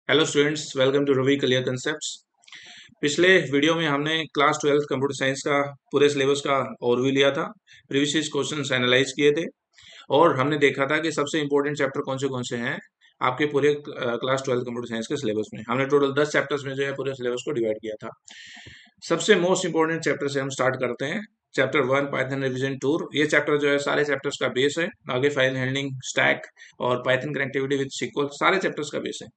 Hello students, welcome to Ravi clear concepts. पिछले video में हमने क्लास 12 कंप्यूटर साइंस का पूरे सिलेबस का ओवरव्यू लिया था। प्रीवियस क्वेश्चंस एनालाइज किए थे और हमने देखा था कि सबसे इंपॉर्टेंट चैप्टर कौन से हैं आपके पूरे क्लास 12 कंप्यूटर साइंस के सिलेबस में। हमने टोटल 10 चैप्टर्स में जो है पूरे सिलेबस को डिवाइड किया था। सबसे मोस्ट इंपॉर्टेंट चैप्टर से हम स्टार्ट करते हैं। Chapter 1 Python revision tour. ये चैप्टर जो है सारे चैप्टर्स का बेस है। आगे फाइल हैंडलिंग, स्टैक और पाइथन कनेक्टिविटी विद सिक्वल सारे चैप्टर्स का बेस है।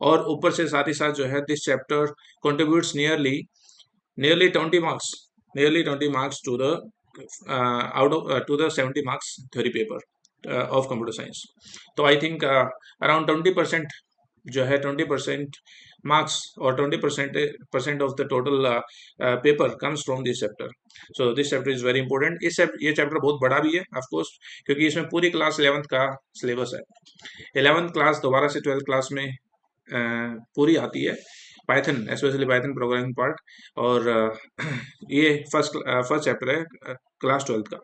और ऊपर से साथ ही साथ जो है this chapter contributes nearly 20 marks, nearly 20 marks to the out of to the 70 marks theory paper of computer science. तो आई थिंक अराउंड 20% जो है 20% मार्क्स और 20% of the total paper comes from this chapter. So this chapter is very important. ये chapter बहुत बड़ा भी है of course, क्योंकि इसमें पूरी क्लास 11th का सिलेबस है। 11th क्लास दोबारा से 12th क्लास में पूरी आती है, Python specially Python programming part. और ये फर्स्ट चैप्टर है क्लास 12th का।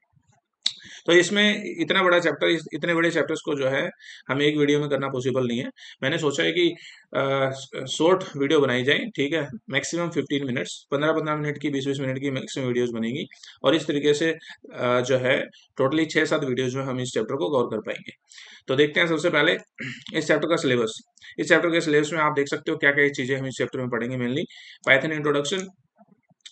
तो इसमें इतना बड़ा चैप्टर, इतने बड़े चैप्टर्स को जो है हमें एक वीडियो में करना पॉसिबल नहीं है। मैंने सोचा है कि शॉर्ट वीडियो बनाई जाए, ठीक है, मैक्सिमम 15 मिनट्स, 15-15 मिनट की, 20-20 मिनट की मैक्सिमम वीडियोस बनेगी। और इस तरीके से जो है टोटली 6-7 वीडियोज में हम इस चैप्टर को कवर कर पाएंगे। तो देखते हैं सबसे पहले इस चैप्टर का सिलेबस। इस चैप्टर के सिलेबस में आप देख सकते हो क्या क्या चीजें हम इस चैप्टर में पढ़ेंगे। मेनली पाइथन इंट्रोडक्शन,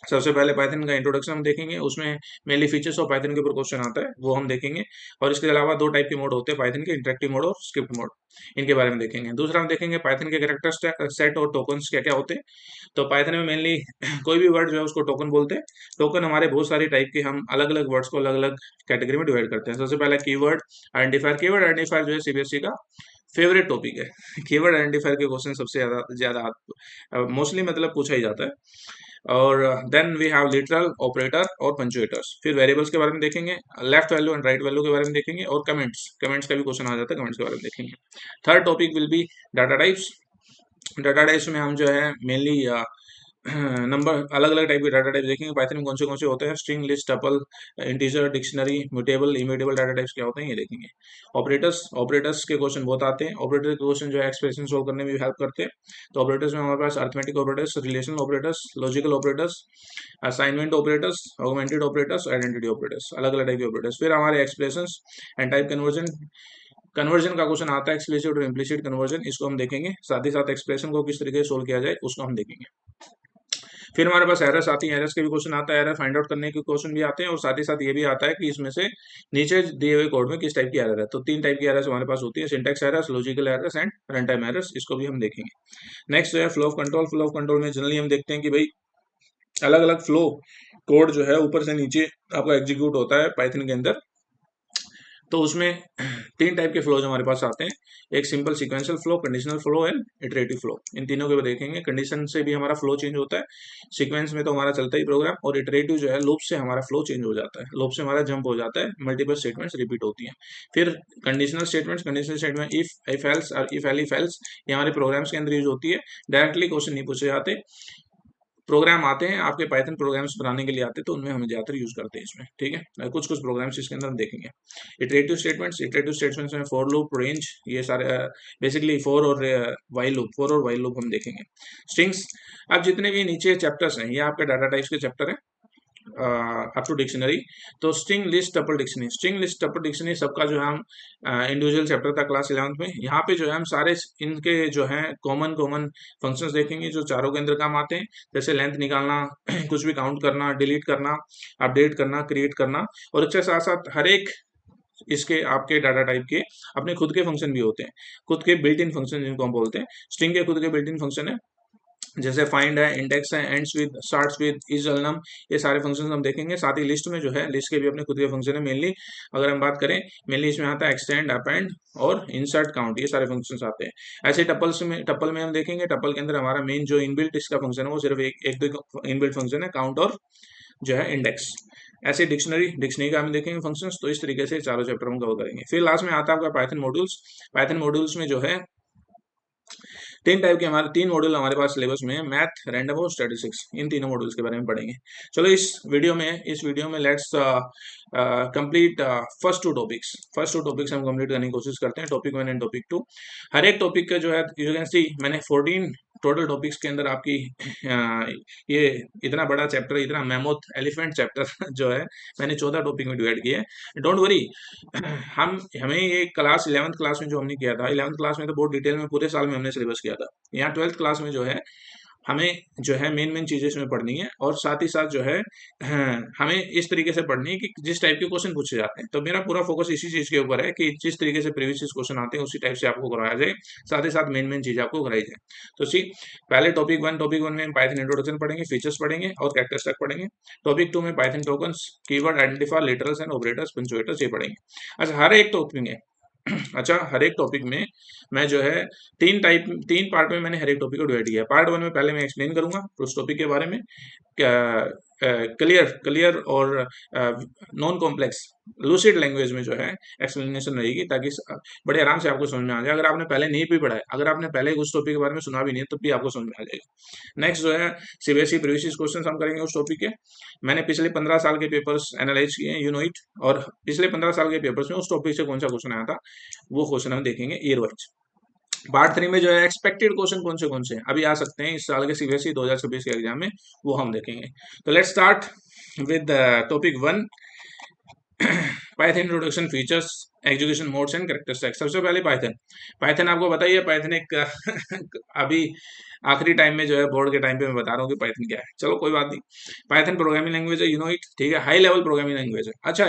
सबसे पहले पाइथन का इंट्रोडक्शन हम देखेंगे। उसमें मेनली फीचर्स ऑफ पाइथन के ऊपर क्वेश्चन आता है, वो हम देखेंगे। और इसके अलावा दो टाइप के मोड होते हैं पाइथन के, इंटरेक्टिव मोड और स्क्रिप्ट मोड। इनके बारे में देखेंगे। दूसरा हम देखेंगे पाइथन के कैरेक्टर सेट और टोकन्स क्या क्या होते हैं। तो पाइथन में मेनली कोई भी वर्ड जो है उसको टोकन बोलते हैं। टोकन हमारे बहुत सारी टाइप के, हम अलग अलग वर्ड्स को अलग अलग कैटेगरी में डिवाइड करते हैं। सबसे पहला कीवर्ड आइडेंटिफायर। कीवर्ड आइडेंटिफायर जो है सीबीएसई का फेवरेट टॉपिक है। कीवर्ड आइडेंटिफायर के क्वेश्चन सबसे ज्यादा ज्यादा मोस्टली मतलब पूछा ही जाता है। और then we have literal, operator और पंचुएटर्स। फिर वेरिएबल्स के बारे में देखेंगे, left value and right value के बारे में देखेंगे, और कमेंट्स, कमेंट्स का भी क्वेश्चन आ जाता है, कमेंट्स के बारे में देखेंगे। Third topic will be data types. Data types में हम जो है मेनली नंबर, अलग अलग टाइप के डाटा टाइप देखेंगे। पाइथन में कौन से होते हैं, string, list, tuple, integer, dictionary, mutable, immutable data types क्या होते हैं ये देखेंगे। ऑपरेटर्स, ऑपरेटर्स के क्वेश्चन बहुत आते हैं। ऑपरेटर के क्वेश्चन जो है एक्सप्रेशन सोल्व करने में भी हेल्प करते हैं। तो ऑपरेटर्स में हमारे पास arithmetic operators, relational operators, logical operators, assignment operators, augmented operators, identity operators, अलग अलग टाइप के ऑपरेटर्स। फिर हमारे expressions and type conversion. Conversion का क्वेश्चन आता है, एक्सप्लिसिट और इम्प्लिसिट कन्वर्जन, इसको हम देखेंगे। साथ ही साथ एक्सप्रेशन को किस तरीके से सोल्व किया जाए उसको हम देखेंगे। फिर हमारे पास एरर्स आती हैं, एरर्स के भी क्वेश्चन आता है, एरर फाइंड आउट करने के क्वेश्चन भी आते हैं। और साथ ही साथ ये भी आता है कि इसमें से नीचे दिए हुए कोड में किस टाइप की एरर है। तो 3 टाइप की एरर्स हमारे पास होती है, syntax errors, logical errors and run time errors. इसको भी हम देखेंगे। नेक्स्ट जो है flow of control. Flow of control में जनरली हम देखते हैं कि भाई अलग अलग फ्लो कोड जो है ऊपर से नीचे आपका एग्जीक्यूट होता है पाइथन के अंदर। तो उसमें 3 टाइप के फ्लोज हमारे पास आते हैं, एक simple sequential flow, conditional flow and iterative flow. इन तीनों के देखेंगे। कंडीशन से भी हमारा फ्लो चेंज होता है, सीक्वेंस में तो हमारा चलता ही प्रोग्राम, और इटरेटिव जो है लूप से हमारा फ्लो चेंज हो जाता है, लूप से हमारा जंप हो जाता है, मल्टीपल स्टेटमेंट्स रिपीट होती हैं। फिर conditional statements, conditional statement if else और इफ एल इफ एल्स, ये हमारे प्रोग्राम्स के अंदर यूज होती है। डायरेक्टली क्वेश्चन नहीं पूछे जाते, प्रोग्राम आते हैं आपके पाइथन प्रोग्राम्स बनाने के लिए आते हैं, तो उनमें हम ज्यादातर यूज करते हैं इसमें, ठीक है। कुछ कुछ प्रोग्राम्स इसके अंदर हम देखेंगे। इटरेटिव स्टेटमेंट्स, इटरेटिव स्टेटमेंट्स में फॉर लूप, रेंज, ये सारे बेसिकली फॉर और वाइल लूप, फॉर और वाइल लूप हम देखेंगे। स्ट्रिंग्स, अब जितने भी नीचे चैप्टर्स हैं ये आपके डाटा टाइप्स के चैप्टर हैं अप टू डिक्शनरी। तो string, list, tuple, dictionary, string, list, tuple, dictionary सबका जो है हम इंडिविजुअल चैप्टर था क्लास 11th में। यहाँ पे जो है हम सारे इनके जो है कॉमन कॉमन फंक्शंस देखेंगे जो चारों के अंदर काम आते हैं। जैसे लेंथ निकालना, कुछ भी काउंट करना, डिलीट करना, अपडेट करना, क्रिएट करना। और इसके साथ साथ हर एक इसके आपके डाटा टाइप के अपने खुद के फंक्शन भी होते हैं, खुद के बिल्ट इन फंक्शन जिनको हम बोलते हैं। स्ट्रिंग के खुद के बिल्ट इन फंक्शन है, जैसे फाइंड है, इंडेक्स है, ends with, starts with, is alnum, ये सारे फंक्शंस हम देखेंगे। साथ ही लिस्ट में जो है, लिस्ट के भी अपने खुद के फंक्शन है। मेनली अगर हम बात करें, मेनली इसमें आता है एक्सटेंड, अपेंड और इंसर्ट, काउंट, ये सारे फंक्शंस आते हैं। ऐसे टपल में हम देखेंगे, टपल के अंदर हमारा मेन जो इनबिल्ट इसका फंक्शन है वो सिर्फ एक दो इनबिल्ट फंक्शन है, काउंट और जो है इंडेक्स। ऐसे डिक्शनरी, डिक्शनरी का हम देखेंगे फंक्शंस। तो इस तरीके से चारों चैप्टर हम कवर करेंगे। फिर लास्ट में आता है आपका पाइथन मॉड्यूल्स। पाइथन मॉड्यूल्स में जो है तीन मॉड्यूल हमारे पास सिलेबस में है, मैथ, रैंडम और स्टैटिस्टिक्स। इन तीनों मॉड्यूल्स के बारे में पढ़ेंगे। चलो इस वीडियो में let's complete first to topics हम कंप्लीट करने की कोशिश करते हैं, टॉपिक 1 एंड टॉपिक 2। हर एक टॉपिक का जो है यू कैन सी मैंने 14 टोटल टॉपिक्स के अंदर आपकी ये इतना बड़ा चैप्टर, इतना मैमोथ एलिफेंट चैप्टर जो है मैंने 14 टॉपिक में डिवाइड किया है। डोंट वरी, हमें ये क्लास 11th क्लास में जो हमने किया था, 11th क्लास में तो बहुत डिटेल में पूरे साल में हमने सिलेबस किया था। यहाँ 12th क्लास में जो है हमें जो है मेन मेन चीजें इसमें पढ़नी है, और साथ ही साथ जो है हमें इस तरीके से पढ़नी है कि जिस टाइप के क्वेश्चन पूछे जाते हैं। तो मेरा पूरा फोकस इसी चीज के ऊपर है कि जिस तरीके से प्रीवियस क्वेश्चन आते हैं उसी टाइप से आपको करवाया जाए, साथ ही साथ मेन मेन चीजें आपको कराई जाए। तो सी, पहले टॉपिक वन में पाइथन इंट्रोडक्शन पढ़ेंगे, फीचर्स पढ़ेंगे और कैरेक्टर स्ट्रक्चर पढ़ेंगे। टॉपिक 2 में Python tokens, keyword, identifier, literals and operators, punctuators, ये पढ़ेंगे। अच्छा, हर एक टॉपिक में मैं जो है तीन पार्ट में मैंने हर एक टॉपिक को डिवाइड किया है। पार्ट 1 में पहले मैं एक्सप्लेन करूंगा उस टॉपिक के बारे में, क्लियर और नॉन कॉम्प्लेक्स लूसिड लैंग्वेज में जो है एक्सप्लेनेशन रहेगी, ताकि बड़े आराम से आपको समझ में आ जाए। अगर आपने पहले नहीं भी पढ़ा है, अगर आपने पहले उस टॉपिक के बारे में सुना भी नहीं है, तब भी आपको समझ में आ जाएगा। नेक्स्ट जो है सीबीएसई प्रीवियस क्वेश्चन हम करेंगे उस टॉपिक के। मैंने पिछले 15 साल के पेपर्स एनालाइज किए हैं, यू नो इट, और पिछले 15 साल के पेपर्स में उस टॉपिक से कौन सा क्वेश्चन आया था वो क्वेश्चन हम देखेंगे ईयर वाइज। पार्ट 3 में जो है एक्सपेक्टेड क्वेश्चन कौन से अभी आ सकते हैं इस साल के सीबीएसई 2026 के एग्जाम में, वो हम देखेंगे। तो let's start with topic 1, Python introduction, features, execution modes and characteristics. सबसे पहले पाइथन आपको बताइए, पाइथन एक अभी आखिरी टाइम में जो है बोर्ड के टाइम पे मैं बता रहा हूँ कि पाइथन क्या है। चलो कोई बात नहीं, पाइथन प्रोग्रामिंग लैंग्वेज है, यू नो इट, ठीक है, हाई लेवल प्रोग्रामिंग लैंग्वेज है। अच्छा,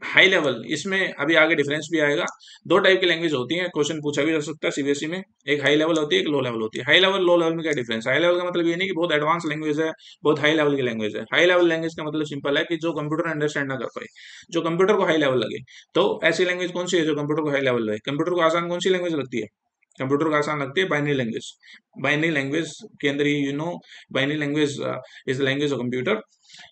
हाई लेवल, इसमें अभी आगे डिफरेंस भी आएगा। दो टाइप की लैंग्वेज होती है, क्वेश्चन पूछा भी जा सकता है सीबीएसई में, एक हाई लेवल होती है, एक लो लेवल होती है। हाई लेवल लो लेवल में क्या डिफरेंस है? हाई लेवल का मतलब ये नहीं कि बहुत एडवांस लैंग्वेज है, बहुत हाई लेवल की लैंग्वेज है। हाई लेवल लैंग्वेज का मतलब सिंपल है कि जो कंप्यूटर अंडरस्टैंड ना कर पाए, जो कंप्यूटर को हाई लेवल लगे। तो ऐसी लैंग्वेज कौन सी है जो कंप्यूटर को हाई लेवल लगे? कंप्यूटर को आसान कौन सी लैंग्वेज लगती है? कंप्यूटर को आसान लगती है बाइनरी लैंग्वेज। बाइनरी लैंग्वेज के अंदर you know binary language is language of computer.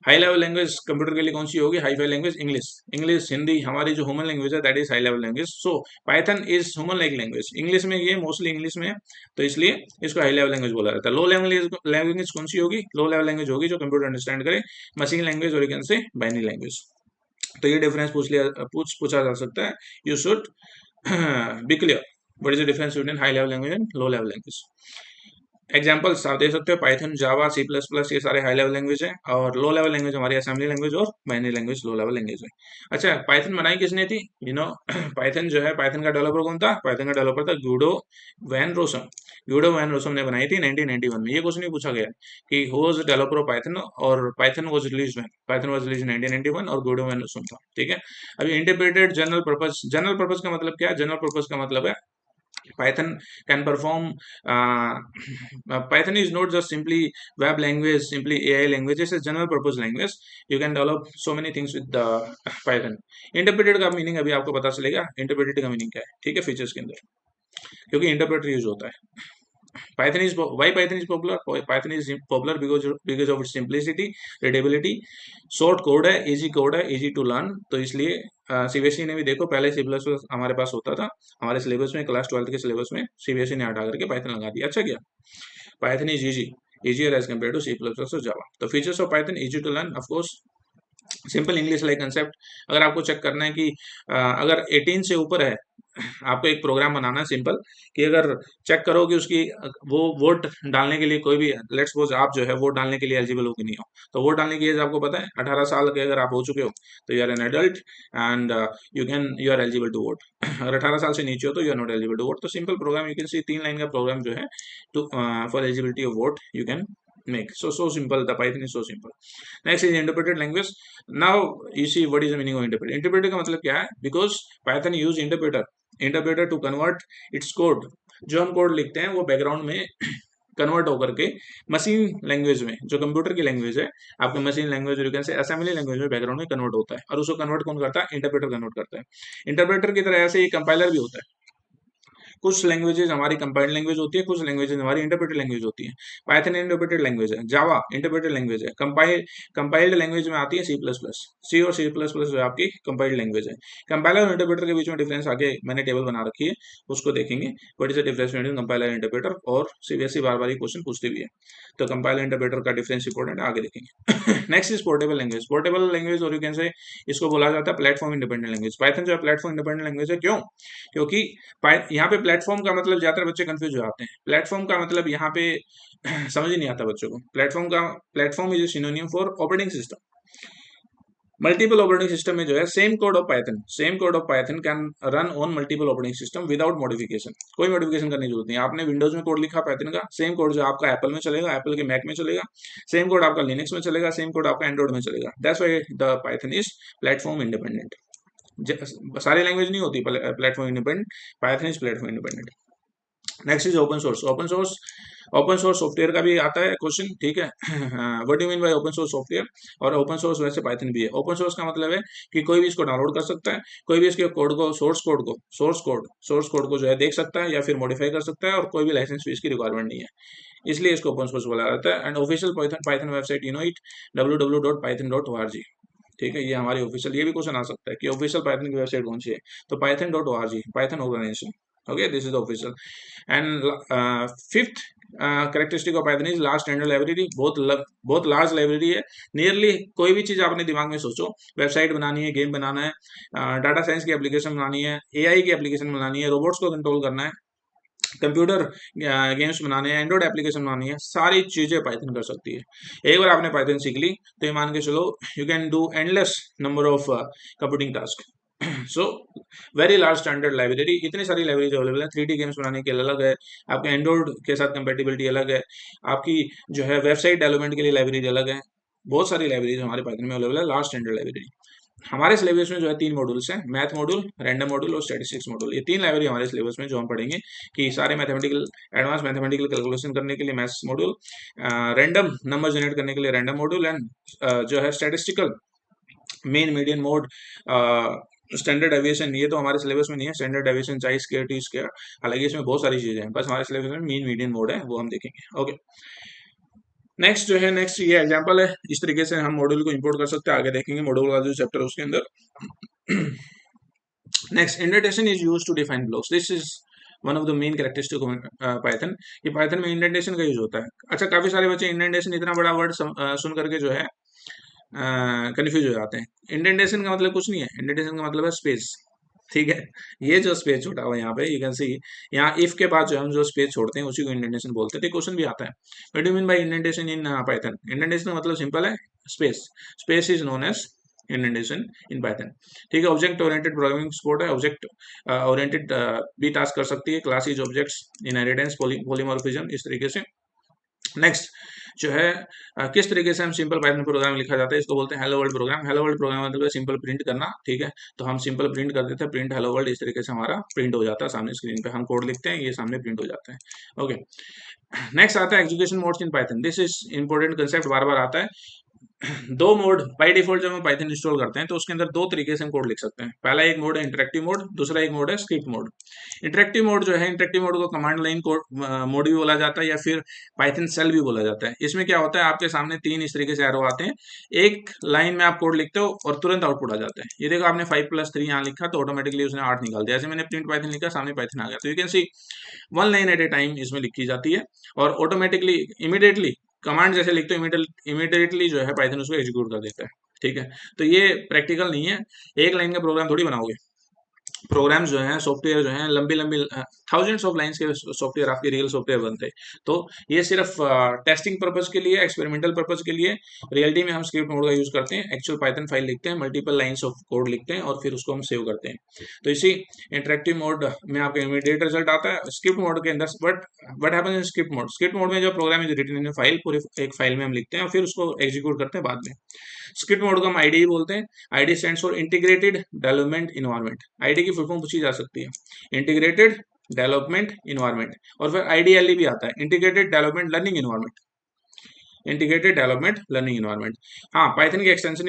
High level language computer के लिए कौन सी होगी? Hi fi language English. English Hindi हमारी जो ह्यूमन लैंग्वेज है that is high level language. So Python is human like language. English में ये mostly English में है, तो इसलिए इसको हाई लेवल लैंग्वेज बोला जाता है। लो लेवल लैंग्वेज कौन सी होगी? लो लेवल लैंग्वेज होगी जो कंप्यूटर अंडरस्टैंड करे, मशीन लैंग्वेज और you can say binary language. तो ये डिफरेंस पूछा जा सकता है। You should be clear what is the difference between high level language and low level language. Examples आप दे सकते हो, पाइथन, जावा, सी प्लस प्लस, ये सारे हाई लेवल लैंग्वेज है, और लो लेवल लैंग्वेज हमारी असेंबली लैंग्वेज और बाइनरी लैंग्वेज लो लेवल लैंग्वेज है। अच्छा, पाइथन बनाई किसने थी? यू नो पाइथन जो है, पाइथन का डेवलपर कौन था? पाइथन का डेवलपर था गुडो वैन रोसम। गुडो वैन रोसम ने बनाई थी 1991 में। ये क्वेश्चन नहीं पूछा गया कि who was the developer of Python, और Python was released when? Python was released 1991 और गुडो वैन रोसम था, ठीक है। अभी इंटरप्रेटेड जनरल पर्पस का मतलब क्या है? जनरल पर्पस का मतलब है Python can perform. Python is not just simply web language, simply AI language. It's a general purpose language. You can develop so many things with the Python. Interpreted का meaning अभी आपको पता चलेगा। Interpreted का meaning क्या है, ठीक है, फीचर्स के अंदर, क्योंकि इंटरप्रेटर यूज होता है। Python is why Python is popular? Python is popular because of its simplicity, readability, short code है, easy to learn। तो इसलिए सीबीएसई ने भी देखो, पहले सी प्लस प्लस हमारे पास होता था, हमारे सिलेबस में क्लास 12th के सिलेबस में सीबीएसई ने हटा करके पाइथन लगा दिया। अच्छा क्या, Python is easier as compared to C++ और Java। तो features of Python, easy to learn, of course, simple English like concept. अगर आपको चेक करना है कि अगर 18 से ऊपर है, आपको एक प्रोग्राम बनाना है सिंपल, कि अगर चेक करो कि उसकी वो वोट डालने के लिए कोई भी, लेट्स सपोज आप जो है वोट डालने के लिए एलिजिबल हो कि नहीं हो। तो वोट डालने की एज आपको पता है 18 साल के अगर आप हो चुके हो तो you are an adult and you are eligible to vote. अगर 18 साल से नीचे हो तो you are not eligible to vote. तो simple program, you can see 3 line का प्रोग्राम जो है to for eligibility of vote you can make. So simple, the Python is so simple. Next is interpreted language. Now you see what is the meaning of interpreted. Interpreted का मतलब क्या है? Because Python use interpreter to convert its code. जो हम code लिखते हैं वो background में कन्वर्ट होकर के मशीन लैंग्वेज में, जो कंप्यूटर की लैंग्वेज है, आपके मशीन लैंग्वेज और you can say assembly language में बैकग्राउंड में कन्वर्ट होता है, और उसको कन्वर्ट कौन करता है? इंटरप्रेटर कन्वर्ट करता है। इंटरप्रेटर की तरह ऐसे ही कंपाइलर भी होता है। कुछ लैंग्वेजेज हमारी कंपाइल्ड लैंग्वेज होती है, कुछ लैंग्वेजेज हमारी इंटरप्रेटेड लैंग्वेज होती है। पाइथन इंटरप्रेटेड लैंग्वेज है, जावा इंटरप्रेटेड लैंग्वेज है, कंपाइल्ड लैंग्वेज में आती है सी प्लस प्लस। सी और सी प्लस प्लस जो आपकी कंपाइल्ड लैंग्वेज है। कंपाइलर और इंटरप्रेटर के बीच में डिफरेंस आगे मैंने टेबल बना रखी है, उसको देखेंगे। What is the difference between compiler and interpreter, और सीबीएसई बार बार ये क्वेश्चन पूछती भी है, तो कंपाइलर इंटरप्रेटर का डिफरेंस इंपॉर्टेंट है, आगे देखेंगे। Next is portable language. Portable language और यू कैन से इसको बोला जाता है प्लेटफॉर्म इंडिपेंडेंट लैंग्वेज। पाइथन जो है प्लेटफॉर्म इंडिपेंडेंट लैंग्वेज है, क्यों? क्योंकि यहाँ पे प्लेटफॉर्म का मतलब ज्यादातर बच्चे कंफ्यूज हो जाते हैं। प्लेटफॉर्म का मतलब यहाँ पे समझ ही नहीं आता बच्चों को। Platform is synonym for operating system. Multiple operating system में जो है same code of Python can run on multiple operating system without modification. कोई मॉडिफिकेशन करने की जरूरत नहीं। आपने विंडोज में कोड लिखा पाइथन का, सेम कोड जो आपका एप्पल में चलेगा, एप्पल के मैक में चलेगा, सेम कोड आपका लिनक्स में चलेगा, सेम कोड आपका एंड्रॉइड में चलेगा। That's why the Python is platform independent. सारी लैंग्वेज नहीं होती platform independent, Python is platform independent. Next is open source. Open source software का भी आता है क्वेश्चन, ठीक है। What do mean by open source software? और ओपन सोर्स वैसे पाइथन भी है। ओपन सोर्स का मतलब है कि कोई भी इसको डाउनलोड कर सकता है, कोई भी इसके कोड को सोर्स कोड को जो है देख सकता है या फिर मॉडिफाई कर सकता है, और कोई भी लाइसेंस फीस की रिक्वायरमेंट नहीं है, इसलिए इसको ओपन सोर्स बोला जाता है। And official Python website, you know it, www.python.org। ठीक है, ये हमारी ऑफिशियल, ये भी क्वेश्चन आ सकता है कि ऑफिशियल पाइथन की वेबसाइट कौन सी है, तो python.org, Python organization. Okay, this is the official. And fifth characteristic of Python is large standard library. बहुत लार्ज लाइब्रेरी है। नियरली कोई भी चीज आपने दिमाग में सोचो, वेबसाइट बनानी है, गेम बनाना है, डाटा साइंस की एप्लीकेशन बनानी है, एआई की एप्लीकेशन बनानी है, रोबोट्स को कंट्रोल करना है, कंप्यूटर गेम्स बनाने हैं, एंड्रॉइड एप्लीकेशन बनानी है, सारी चीजें पाइथन कर सकती है। एक बार आपने पाइथन सीख ली तो ये मान के चलो you can do endless number of computing task. So very large standard library. इतनी सारी लाइब्रेरी अवेलेबल है। 3D गेम्स बनाने के लिए अलग है, आपके एंड्रॉइड के साथ कंपेटिबिलिटी अलग है, आपकी जो है वेबसाइट डेवलपमेंट के लिए लाइब्रेरी अलग है। बहुत सारी लाइब्रेरीज हमारे पाइथन में अवेलेबल है, लार्ज स्टैंडर्ड लाइब्रेरी। हमारे सिलेबस में जो है 3 मॉड्यूल्स हैं, मैथ मॉड्यूल, रैंडम मॉड्यूल और स्टैटिस्टिक्स मॉड्यूल। ये 3 लाइब्रेरी हमारे सिलेबस में जो हम पढ़ेंगे कि सारे मैथमेटिकल, एडवांस मैथमेटिकल कैलकुलेशन करने के लिए maths module, random number generate करने के लिए रैंडम मॉड्यूल, एंड जो है statistical mean median mode, standard deviation. ये तो हमारे सिलेबस में नहीं है, स्टैंडर्ड डेविएशन, चाहे स्क्वायर टी स्क्वायर, हालांकि इसमें बहुत सारी चीजें हैं, बस हमारे सिलेबस में मीन मीडियन मोड है, वो हम देखेंगे। ओके, नेक्स्ट जो है, नेक्स्ट ये एग्जांपल है, इस तरीके से हम मॉड्यूल को इंपोर्ट कर सकते हैं, आगे देखेंगे मॉड्यूल का जो चैप्टर है उसके अंदर। Next, indentation is used to define blocks. This is one of the main characteristic of Python. ये पाइथन में इंडेंटेशन का यूज होता है। अच्छा, काफी सारे बच्चे इंडेंटेशन, इतना बड़ा वर्ड सुन करके जो है कंफ्यूज हो जाते हैं। इंडेंटेशन का मतलब कुछ नहीं है, इंडेंटेशन का मतलब है स्पेस। ठीक है, ये जो स्पेस छोड़ा हुआ है यहाँ पे, यू कैन सी, यहाँ इफ के बाद जो हम जो स्पेस छोड़ते हैं उसी को इंडेंटेशन बोलते हैं। तो क्वेश्चन भी आता है, what do you mean by indentation in Python? Indentation का मतलब सिंपल है, space. Space is known as indentation in Python. ठीक है, ऑब्जेक्ट ओरिएंटेड प्रोग्रामिंग सपोर्ट है। ऑब्जेक्ट ओरिएंटेड भी टास्क कर सकती है। Class is objects, inheritance, polymorphism, इस तरीके से। नेक्स्ट जो है किस तरीके से हम सिंपल पाइथन प्रोग्राम लिखा जाता है, इसको बोलते हैं hello world program. Hello world program मतलब सिंपल प्रिंट करना। ठीक है, तो हम सिंपल प्रिंट कर देते हैं, प्रिंट हेलो वर्ल्ड, इस तरीके से हमारा प्रिंट हो जाता है सामने स्क्रीन पे। हम कोड लिखते हैं, ये सामने प्रिंट हो जाता है। ओके, नेक्स्ट आता है execution modes in Python. This is important concept, बार बार आता है। दो मोड बाय डिफॉल्ट जब हम पाइथन इंस्टॉल करते हैं तो उसके अंदर दो तरीके से हम कोड लिख सकते हैं। पहला एक मोड है इंटरेक्टिव मोड, दूसरा एक मोड है स्क्रिप्ट मोड। इंटरेक्टिव मोड जो है, इंटरेक्टिव मोड को कमांड लाइन कोड मोड भी बोला जाता है या फिर पाइथन सेल भी बोला जाता है। इसमें क्या होता है, आपके सामने 3 इस तरीके से एरो आते हैं, एक लाइन में आप कोड लिखते हो और तुरंत आउटपुट आ जाता है। ये देखो, आपने 5+3 यहाँ लिखा तो ऑटोमेटिकली उसने 8 निकाल दिया। जैसे मैंने प्रिंट पाइथन लिखा, सामने पाइथन आ गया। तो you can C 1 line at A time इसमें लिखी जाती है और ऑटोमेटिकली इमीडिएटली कमांड जैसे लिखते हो इमीडिएटली जो है पाइथन उसको एग्जीक्यूट कर देता है। ठीक है, तो ये प्रैक्टिकल नहीं है, एक लाइन का प्रोग्राम थोड़ी बनाओगे। प्रोग्राम्स जो हैं, सॉफ्टवेयर जो हैं, लंबी लंबी थाउजेंड्स ऑफ लाइंस के सॉफ्टवेयर, आपके रियल सॉफ्टवेयर बनते हैं। तो ये सिर्फ टेस्टिंग पर्पज के लिए, एक्सपेरिमेंटल पर्पज के लिए, रियलिटी में हम स्क्रिप्ट मोड का यूज करते हैं। एक्चुअल पाइथन फाइल लिखते हैं, मल्टीपल लाइंस ऑफ कोड लिखते हैं और फिर उसको हम सेव करते हैं। तो इसी इंटरेक्टिव मोड में आपका इमीडिएट रिजल्ट आता है। स्क्रिप्ट मोड के अंदर but happens in script mode में जो program is written in file, पूरी एक फाइल में हम लिखते हैं और फिर उसको एग्जीक्यूट करते हैं बाद में। स्क्रिप्ट मोड को हम आईडी बोलते हैं। ID stands for integrated development environment. ID की फुल फॉर्म पूछी जा सकती है, इंटीग्रेटेड डेवलपमेंट इन्वायरमेंट। और फिर आईडीएलई भी आता है, integrated development learning environment. Integrated development learning environment. हाँ, पाइथन के एक्सटेंशन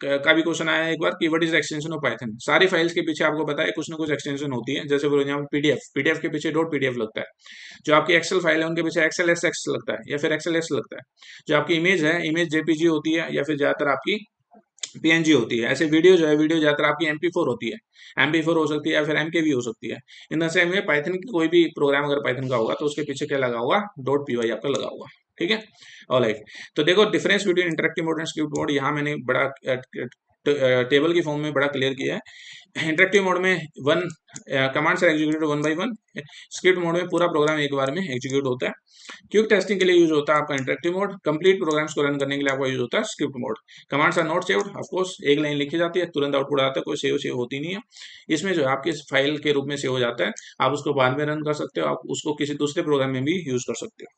का भी क्वेश्चन आया है एक बार कि what is extension of Python. सारी फाइल्स के पीछे आपको पता है कुछ ना कुछ एक्सटेंशन होती है। जैसे बोलो यहाँ पीडीएफ, पीडीएफ के पीछे डॉट पीडीएफ लगता है। जो आपकी एक्सेल फाइल है उनके पीछे एक्सेल एस एक्स लगता है या फिर एक्सेल एस लगता है। जो आपकी इमेज है, इमेज जेपीजी होती है या फिर ज्यादातर आपकी पीएनजी होती है। ऐसे वीडियो जो है, वीडियो ज्यादातर आपकी MP4 होती है, MP4 हो सकती है या फिर MKV हो सकती है। In the same way Python की कोई भी प्रोग्राम अगर पाइथन का होगा तो उसके पीछे क्या लगा होगा, डॉट पीवाई आपका लगा होगा। ठीक है, ऑलराइट। तो देखो difference between interactive mode and script mode यहाँ मैंने बड़ा टेबल की फॉर्म में बड़ा क्लियर किया है। इंटरेक्टिव मोड में one commands are executed one by one. Script mode में पूरा प्रोग्राम एक बार में एग्जीक्यूट होता है। क्विक टेस्टिंग के लिए यूज होता है आपका इंटरेक्टिव मोड। कंप्लीट प्रोग्राम्स को रन करने के लिए आपका यूज होता है script mode. Commands are not saved, of course एक लाइन लिखी जाती है तुरंत आउटपुट आता है, कोई सेव होती नहीं है। इसमें जो है आपकी फाइल के रूप में सेव हो जाता है, आप उसको बाद में रन कर सकते हो, आप उसको किसी दूसरे प्रोग्राम में भी यूज कर सकते हो।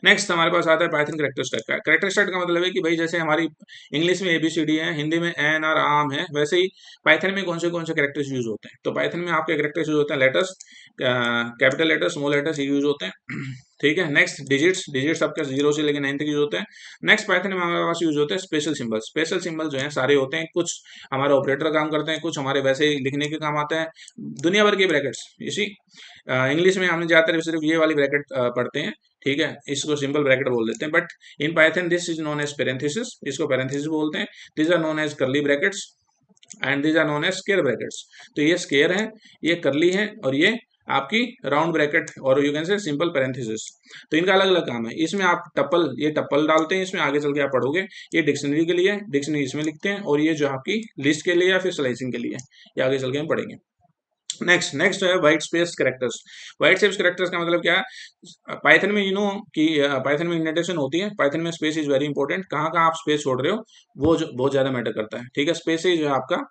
नेक्स्ट हमारे पास आता है पाइथन कैरेक्टर स्टैक का। कैरेक्टर स्टैक का मतलब है कि भाई जैसे हमारी इंग्लिश में ABCD है, हिंदी में एन और आम है, वैसे ही पाइथन में कौन से कैरेक्टर्स यूज होते हैं। तो पाइथन में आपके कैरेक्टर्स यूज होते हैं letters, capital letters, small letters ये यूज होते हैं। ठीक है, नेक्स्ट डिजिट्स, डिजिट्स आपके 0 से लेकर 9 तक यूज होते हैं। नेक्स्ट पाइथन में हमारे पास यूज होते हैं स्पेशल सिंबल। स्पेशल सिंबल जो है सारे होते हैं, कुछ हमारे ऑपरेटर काम करते हैं, कुछ हमारे वैसे ही लिखने के काम आते हैं। दुनिया भर के ब्रैकेट्स, इसी इंग्लिश में हमने ज्यादातर सिर्फ ये वाली ब्रैकेट पढ़ते हैं। ठीक है, इसको सिंपल ब्रैकेट बोल देते हैं, but in Python this is known as parenthesis, इसको पेरेंथेसिस बोलते हैं। This are known as curly brackets and this are known as square brackets. तो ये स्क्वायर है, ये करली है और ये आपकी राउंड ब्रैकेट और you can say simple parenthesis. तो इनका अलग अलग काम है। इसमें आप टप्पल, ये टप्पल डालते हैं, इसमें आगे चल के आप पढ़ोगे। ये डिक्शनरी के लिए, डिक्शनरी इसमें लिखते हैं, और ये जो आपकी लिस्ट के लिए या फिर स्लाइसिंग के लिए, ये आगे चल के हम पढ़ेंगे। नेक्स्ट है white space characters. White space characters का मतलब क्या है, पाइथन में यू नो कि पाइथन में इंडेंटेशन होती है, पाइथन में स्पेस इज वेरी इंपॉर्टेंट। कहाँ कहाँ आप स्पेस छोड़ रहे हो वो जो बहुत ज्यादा मैटर करता है। ठीक है, स्पेस जो है आपका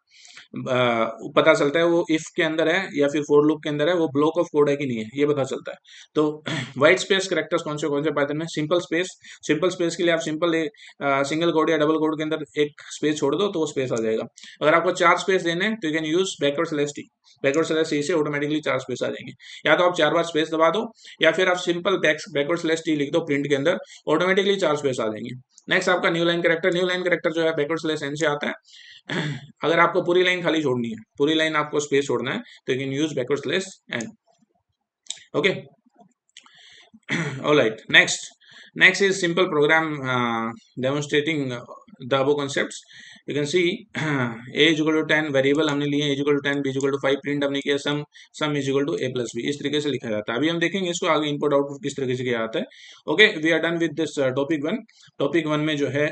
पता चलता है वो इफ के अंदर है या फिर फोर लूप के अंदर है, वो ब्लॉक ऑफ कोड है कि नहीं है, ये पता चलता है। तो व्हाइट स्पेस कैरेक्टर्स कौन से पाइथन में, सिंपल स्पेस। सिंपल स्पेस के लिए आप सिंपल सिंगल कोड या डबल कोड के अंदर एक स्पेस छोड़ दो तो वो स्पेस आ जाएगा। अगर आपको 4 स्पेस देने हैं तो you can use backward slash T. Backward slash T से ऑटोमेटिकली 4 स्पेस आ जाएंगे। या तो आप 4 बार स्पेस दबा दो, या फिर आप सिंपल बैकवर्ड स्लैश टी लिख दो प्रिंट के अंदर, ऑटोमेटिकली 4 स्पेस आ जाएंगे। नेक्स्ट आपका new line character. New line character जो है बैकवर्ड स्लैश एन से आता है। अगर आपको पूरी लाइन खाली छोड़नी है, पूरी लाइन आपको स्पेस छोड़ना है, तो you can use backward slash N. Okay, alright. Next is simple program demonstrating the above concepts. You can see a is equal to 10, variable हमने लिए a is equal to 10, b is equal to 5, print हमने किया सम is equal to a plus b। इस तरीके से लिखा जाता है। अभी हम देखेंगे इसको आगे इनपुट आउटपुट किस तरीके से किया जाता है। Okay, we are done with this topic 1। Topic 1 में जो है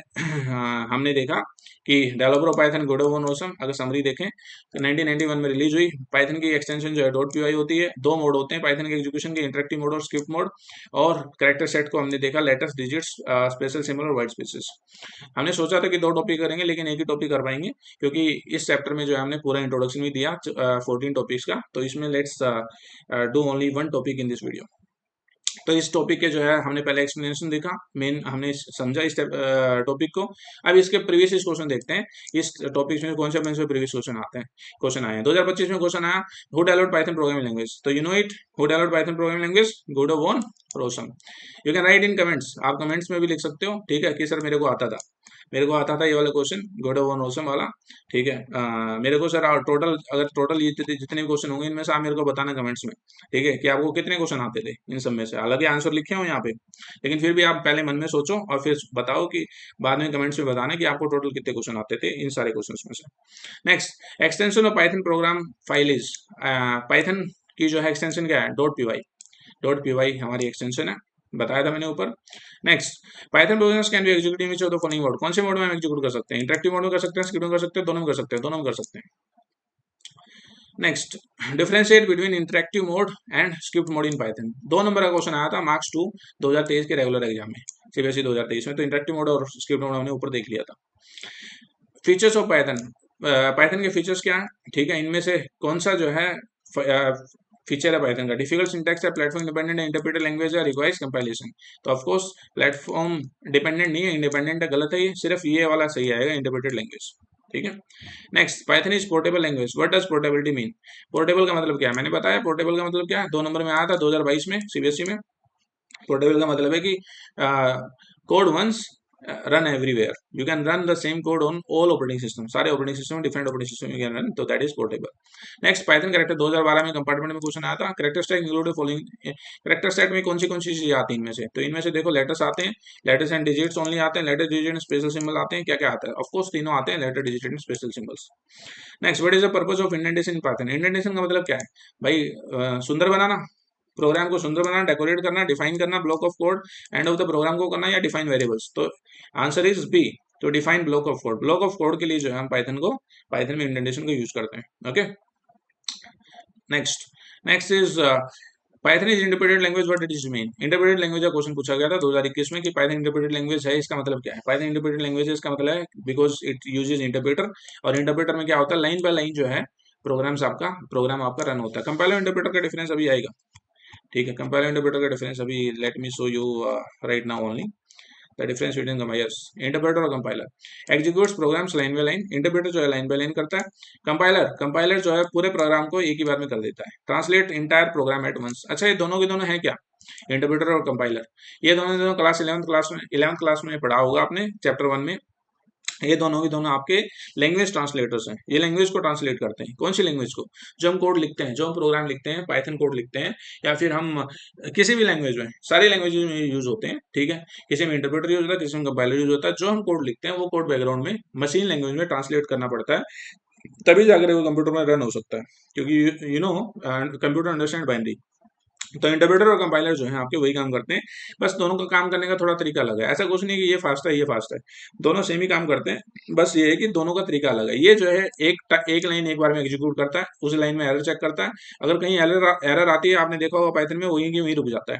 हमने देखा कि developer of Python Guido van Rossum. अगर समरी देखें तो 1991 में रिलीज हुई। पाइथन की एक्सटेंशन जो है डॉट पी होती है। 2 मोड होते हैं पाइथन के एग्जीक्यूशन के, इंटरेक्टिव मोड और स्क्रिप्ट मोड। और कैरेक्टर सेट को हमने देखा, लेटर्स, डिजिट्स, स्पेशल सिंबल और व्हाइट स्पेसेस। हमने सोचा था कि 2 टॉपिक करेंगे, लेकिन एक ही टॉपिक कर पाएंगे, क्योंकि इस चैप्टर में जो है हमने पूरा इंट्रोडक्शन भी दिया 14 टॉपिक्स का। तो इसमें let's do only 1 topic in this video. तो इस टॉपिक के जो है हमने पहले एक्सप्लेनेशन देखा, मेन हमने समझा इस टॉपिक को। अब इसके प्रीवियस क्वेश्चन देखते हैं। इस टॉपिक में कौन से प्रीवियस क्वेश्चन आए हैं। 2025 में क्वेश्चन आया, who developed Python programming language. तो you know it, who developed Python programming language, good one Roshan. You can write in comments, आप कमेंट्स में भी लिख सकते हो। ठीक है, कि सर मेरे को आता था ये वाला क्वेश्चन, गुड वन ऑसम वाला। ठीक है, मेरे को सर टोटल ये जितने भी क्वेश्चन होंगे इनमें से आप मेरे को बताना कमेंट्स में। ठीक है, कि आपको कितने क्वेश्चन आते थे इन सब में से। हालांकि आंसर लिखे हो यहाँ पे, लेकिन फिर भी आप पहले मन में सोचो और फिर बताओ कि बाद में कमेंट्स में बताना कि आपको टोटल कितने क्वेश्चन आते थे इन सारे क्वेश्चन में से। Next, extension of Python program file is, Python की जो है एक्सटेंशन क्या है, डॉट पी वाई हमारी एक्सटेंशन है, बताया था मैंने ऊपर। Next, Python programs can be executed in which of the following mode. कौन से मोड में हम एग्जीक्यूट कर सकते हैं, इंटरेक्टिव मोड में कर सकते हैं, स्क्रिप्ट में कर सकते हैं, दोनों में कर सकते हैं, दोनों में कर सकते हैं। Next, differentiate between interactive mode and script mode in Python. 2 number का क्वेश्चन आया था मार्क्स 2 2023 के रेगुलर एग्जाम में, सीबीएसई 2023 में। तो इंटरेक्टिव मोड और स्क्रिप्ट मोड हमने ऊपर देख लिया था। फीचर्स ऑफ पाइथन, पाइथन के फीचर्स क्या है। ठीक है, इनमें से कौन सा जो है फीचर है पाइथन का, डिफिकल्ट सिंटैक्स है, प्लेटफॉर्म इंडिपेंडेंट है, इंटरप्रेटेड लैंग्वेज है, रिक्वायर्स कंपाइलेशन। तो ऑफ कोर्स प्लेटफॉर्म डिपेंडेंट नहीं है, इंडिपेंडेंट है, गलत है ये, सिर्फ ये वाला सही आएगा, इंटरप्रेटेड लैंग्वेज। ठीक है, next, Python is portable language. What does portability mean. Portable का मतलब क्या है, मैंने बताया पोर्टेबल का मतलब क्या है, 2 नंबर में आया था 2022 में सीबीएसई में। पोर्टेबल का मतलब है कि code once run everywhere. You can run the same code on all operating systems. सारे operating system different operating system you can run, तो that is portable. Next Python character 2012 में कंपार्टमेंट में question आया था. Character stack include following. Character stack में कौन सी चीजें आती हैं इनमें से? तो इनमें से देखो लेटर्स आते हैं, लेटर्स एंड डिजिट्स ओनली आते हैं, letter digit and special symbol आते हैं. क्या क्या आता है? ऑफ कोर्स तीनों आते हैं, letter digit and special symbols. Next, what is the purpose of indentation in Python? Indentation का मतलब क्या है भाई? सुंदर बनाना, प्रोग्राम को सुंदर बनाना, डेकोरेट करना, डिफाइन करना, block of code end of the program को करना, या डिफाइन वेरिएबल्स. तो आंसर इज बी. तो define block of code. Block of code के लिए जो है हम पाइथन में इंडेंटेशन को यूज करते हैं. Okay, next is Python is interpreted language. What it is mean? Interpreted language का क्वेश्चन पूछा गया था 2021 में कि पाइथन इंटरप्रेटेड लैंग्वेज है, इसका मतलब क्या है? पाइथन इंटरप्रेटेड लैंग्वेज है, इसका मतलब है बिकॉज इट यूजेज इंटरप्रेटर. और इंटरप्रेटर में क्या होता है? लाइन बाय लाइन जो है प्रोग्राम आपका रन होता है. कंपाइलर इंटरप्रेटर का डिफरेंस अभी आएगा. ठीक है, कंपाइलर इंटरप्रेटर का डिफरेंस अभी let me show you right now only the difference between compilers. Interpreter और compiler executes programs line by line. Interpreter जो है लाइन बाय लाइन करता है. कंपाइलर जो है पूरे प्रोग्राम को एक ही बार में कर देता है. Translate entire program at once. अच्छा, ये दोनों के दोनों है क्या? इंटरप्रेटर और कंपाइलर, ये दोनों क्लास 11th क्लास में पढ़ा होगा आपने चैप्टर 1 में. ये दोनों की दोनों आपके लैंग्वेज ट्रांसलेटर्स हैं. ये लैंग्वेज को ट्रांसलेट करते हैं. कौन सी लैंग्वेज को? जो हम कोड लिखते हैं, जो हम प्रोग्राम लिखते हैं, पाइथन कोड लिखते हैं, या फिर हम किसी भी लैंग्वेज में, सारी लैंग्वेज में यूज होते हैं. ठीक है, किसी में इंटरप्रेटर यूज होता है, किसी में कंपाइलर यूज होता है. जो हम कोड लिखते हैं वो कोड बैकग्राउंड में मशीन लैंग्वेज में ट्रांसलेट करना पड़ता है, तभी जाकर वो कंप्यूटर में रन हो सकता है. क्योंकि you know computer understand binary. तो इंटरप्रेटर और कंपाइलर जो है आपके वही काम करते हैं. बस दोनों का काम करने का थोड़ा तरीका अलग है. ऐसा कुछ नहीं कि ये फास्ट है ये फास्ट है, दोनों सेम ही काम करते हैं. बस ये है कि दोनों का तरीका अलग है. ये जो है एक लाइन एक बार में एग्जीक्यूट करता है, उस लाइन में एरर चेक करता है. अगर कहीं एरर आती है, आपने देखा होगा पाइथन में, वहीं की वहीं रुक जाता है.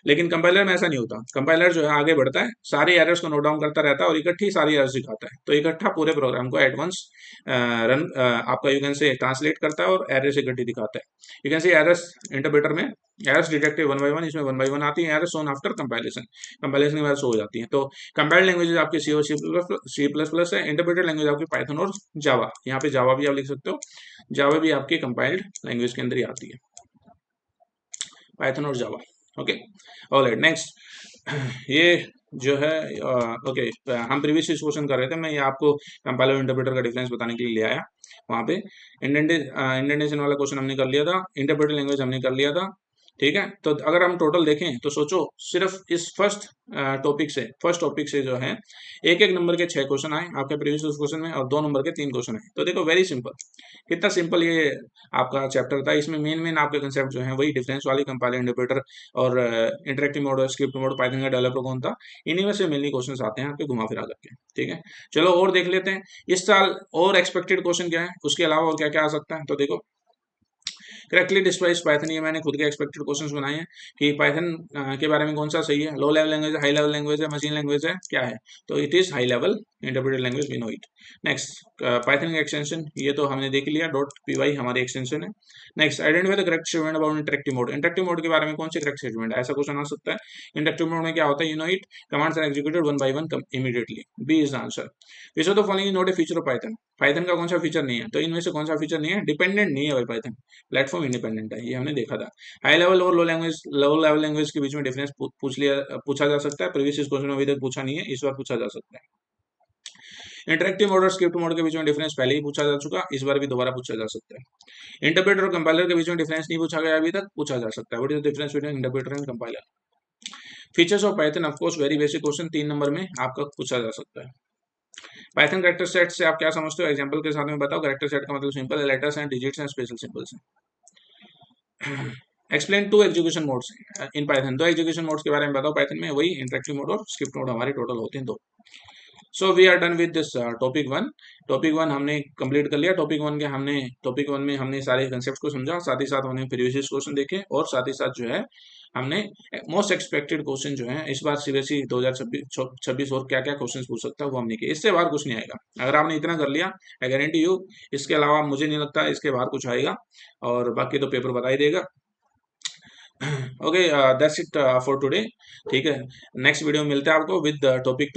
लेकिन कंपाइलर में ऐसा नहीं होता. कंपाइलर जो है आगे बढ़ता है, सारे एरर्स को नोट डाउन करता रहता है और इकट्ठी सारी एरर्स दिखाता है. तो इकट्ठा पूरे प्रोग्राम को एडवांस रन आपका यू कैन से ट्रांसलेट करता है और एरर्स इकट्ठी दिखाता है. You can say errors interpreter में एरर्स डिटेक्टेड 1 by 1, इसमें 1 by 1 आती है. एरर्स शोन आफ्टर कंपाइलेशन के बाद शो हो जाती है. तो कंपाइल्ड लैंग्वेज आपकी सी और C++ है. इंटरप्रेटेड लैंग्वेज आपकी पाइथन और जावा. यहाँ पे जावा भी आप लिख सकते हो. जावा भी आपकी कंपाइल्ड लैंग्वेज के अंदर ही आती है, पाइथन और जावा. Okay, alright. नेक्स्ट, ये जो है ओके, हम प्रीवियस क्वेश्चन कर रहे थे. मैं ये आपको कंपाइलर और इंटरप्रेटर का डिफरेंस बताने के लिए ले आया. वहाँ पे इंडेंटेशन वाला क्वेश्चन हमने कर लिया था, इंटरप्रेटेड लैंग्वेज हमने कर लिया था. ठीक है, तो अगर हम टोटल देखें तो सोचो सिर्फ इस फर्स्ट टॉपिक से जो है एक नंबर के 6 क्वेश्चन आए आपके प्रीवियस क्वेश्चन में, और 2 नंबर के 3 क्वेश्चन आए. तो देखो वेरी सिंपल, कितना सिंपल ये आपका चैप्टर था. इसमें मेन आपके कंसेप्ट जो है वही डिफरेंस वाली, कंपाइलर इंटरप्रेटर और इंटरेक्टिव मोड और स्क्रिप्ट मोड, पाइथन का डेवलपर कौन था, इन्हीं में से मेनली क्वेश्चन आते हैं आपके घुमा फिरा करके. ठीक है, चलो और देख लेते हैं इस साल और एक्सपेक्टेड क्वेश्चन क्या है, उसके अलावा और क्या क्या आ सकता है. तो देखो, करेक्टली डिस्क्राइब पाइथन, ये मैंने खुद के एक्सपेक्टेड क्वेश्चंस बनाए हैं कि पाइथन के बारे में कौन सा सही है. लो लेवल लैंग्वेज है, हाई लेवल लैंग्वेज है, मशीन लैंग्वेज है, क्या है? तो it is high level interpreted language, we know it. Next, Python का एक्सटेंशन, ये तो हमने देख लिया, .py हमारी एक्सटेंशन है. Next, identify the correct statement about interactive mode. Interactive mode के बारे में कौन सी करेक्ट स्टेटमेंट है, ऐसा क्वेश्चन आ सकता है. इंटरेक्टिव मोड में क्या होता है, you know it, commands are executed 1 by 1 immediately. B is the answer. Which of the following not a feature of Python. Python का कौन सा फीचर नहीं है? तो इनमें से कौन सा फीचर नहीं है? डिपेंडेंट नहीं है भाई, पाइथन प्लेटफॉर्म इंडिपेंडेंट है, ये हमने देखा था. हाई लेवल और लो लेवल लैंग्वेज के बीच में डिफरेंस पूछा जा सकता है. प्रीवियस क्वेश्चन में अभी तक पूछा नहीं है, इस बार पूछा जा सकता है. इंटरेक्टिव मोड और स्क्रिप्ट मोड के बीच में डिफरेंस पहले ही पूछा जा चुका, इस बार भी दोबारा पूछा जा सकता है. इंटरप्रेटर और कंपाइलर के बीच में डिफरेंस नहीं पूछा गया अभी तक, पूछा जा सकता है. What is the difference between interpreter and compiler. Features of Python, of course very basic question 3 number में आपका पूछा जा सकता है. पाइथन कैरेक्टर सेट से आप क्या समझते हो, एग्जांपल के साथ में बताओ. कैरेक्टर सेट का मतलब सिंपल है, letters and digits and special symbols हैं. Explain 2 execution modes in Python. 2 execution modes के बारे में बताओ पाइथन में. वही इंटरेक्टिव मोड और स्क्रिप्ट मोड, हमारे टोटल होते हैं 2. So we are done with this topic 1. Topic 1 हमने कंप्लीट कर लिया. टॉपिक 1 में हमने सारे कंसेप्ट को समझा, साथ ही साथ हमने प्रीवियस क्वेश्चन देखे, और साथ ही साथ जो है हमने मोस्ट एक्सपेक्टेड क्वेश्चन जो है इस बार सीबीएसई 2026 और क्या क्या क्वेश्चन पूछ सकता है वो हमने किया. इससे बाहर कुछ नहीं आएगा. अगर आपने इतना कर लिया, आई गारंटी यू, इसके अलावा मुझे नहीं लगता इसके बाहर कुछ आएगा, और बाकी तो पेपर बता ही देगा. Okay, that's it for today. ठीक है, नेक्स्ट वीडियो में मिलते हैं आपको विद टॉपिक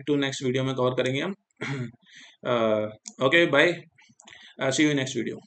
2 नेक्स्ट वीडियो में कवर करेंगे हम. Okay, bye, see you in next video.